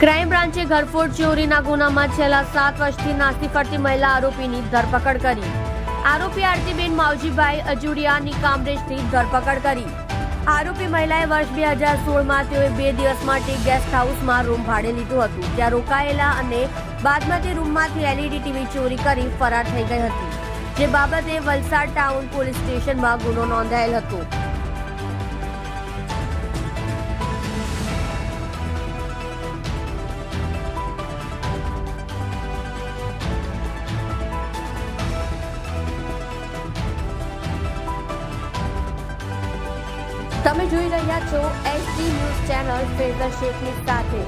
Crime બ્રાન્ચે ઘરફોડ ચોરીના ગુનામાં છેલ્લા 7 વર્ષથી નાસી ફરતી મહિલા આરોપીની ધરપકડ કરી. આરોપી આરતીબેન માવજીભાઈ અજુડિયાની કામરેજથી ધરપકડ કરી. આરોપી મહિલાએ વર્ષ 2016માં તેઓએ 2 દિવસ માટે ગેસ્ટ હાઉસમાં રૂમ ભાડે લીધું હતું. ત્યાં રોકાયેલા અને બાદમાં તે રૂમમાંથી LED ટીવી ચોરી કરી ફરાર થઈ ગઈ હતી, જે બાબતે વલસાડ ટાઉન પોલીસ સ્ટેશનમાં ગુનો નોંધાયેલ હતો. તમે જોઈ રહ્યા છો SD ન્યૂઝ ચેનલ ફેઝર શેખની સાથે.